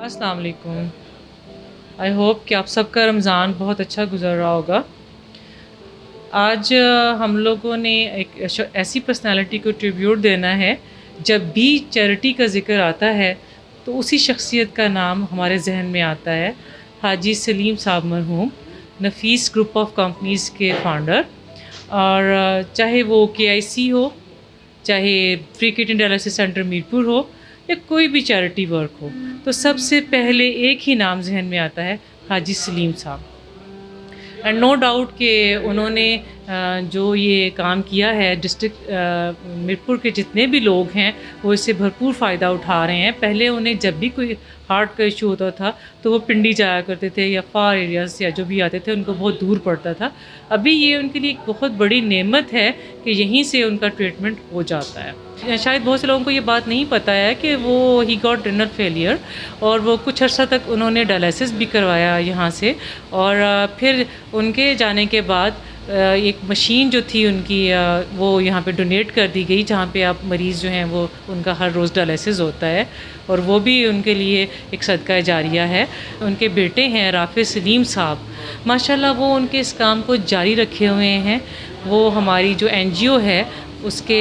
अस्सलाम वालेकुम। I hope कि आप सबका रमज़ान बहुत अच्छा गुज़र रहा होगा। आज हम लोगों ने एक ऐसी पर्सनैलिटी को ट्रिब्यूट देना है, जब भी चैरिटी का ज़िक्र आता है, तो उसी शख्सियत का नाम हमारे ज़हन में आता है, हाजी सलीम साहब मरहूम, नफ़ीस ग्रुप ऑफ कंपनीज़ के फाउंडर। और चाहे वो केआईसी हो, चाहे free kidney dialysis centre Mirpur हो या कोई भी चैरिटी वर्क हो, तो सबसे पहले एक ही नाम ज़हन में आता है, हाजी सलीम साहब। एंड नो डाउट कि उन्होंने जो ये काम किया है, डिस्ट्रिक्ट मीरपुर के जितने भी लोग हैं वो इससे भरपूर फ़ायदा उठा रहे हैं। पहले उन्हें जब भी कोई हार्ट का इशू होता था तो वो पिंडी जाया करते थे या फार एरियाज़ या जो भी आते थे, उनको बहुत दूर पड़ता था। अभी ये उनके लिए एक बहुत बड़ी नेमत है कि यहीं से उनका ट्रीटमेंट हो जाता है। शायद बहुत से लोगों को ये बात नहीं पता है कि वो ही गॉट रिनल फेलियर, और वो कुछ अर्सा तक उन्होंने डायलिसिस भी करवाया यहाँ से। और फिर उनके जाने के बाद एक मशीन जो थी उनकी, वो यहाँ पे डोनेट कर दी गई, जहाँ पे आप मरीज़ जो हैं वो उनका हर रोज़ डायलिसिस होता है, और वो भी उनके लिए एक सदका जारिया है। उनके बेटे हैं राफ़े सलीम साहब, माशाल्लाह वो उनके इस काम को जारी रखे हुए हैं। वो हमारी जो एनजीओ है उसके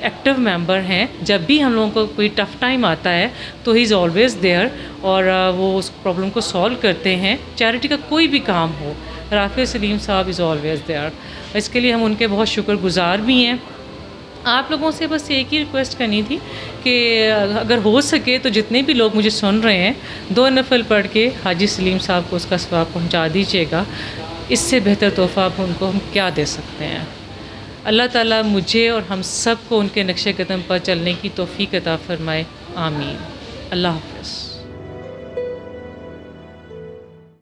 एक्टिव मेंबर हैं। जब भी हम लोगों को कोई टफ़ टाइम आता है तो ही इज़ ऑलवेज़ देयर, और वो उस प्रॉब्लम को सॉल्व करते हैं। चैरिटी का कोई भी काम हो, राफ़े सलीम साहब इज़ ऑलवेज़ देयर। इसके लिए हम उनके बहुत शुक्रगुज़ार भी हैं। आप लोगों से बस एक ही रिक्वेस्ट करनी थी कि अगर हो सके तो जितने भी लोग मुझे सुन रहे हैं, 2 नफ़ल पढ़ के हाजी सलीम साहब को उसका सवाब पहुँचा दीजिएगा। इससे बेहतर तोहफ़ा आप उनको हम क्या दे सकते हैं। अल्लाह ताला मुझे और हम सब को उनके नक्शे कदम पर चलने की तौफ़ीक अता फ़रमाए। आमीन। अल्लाह हाफ़िज़।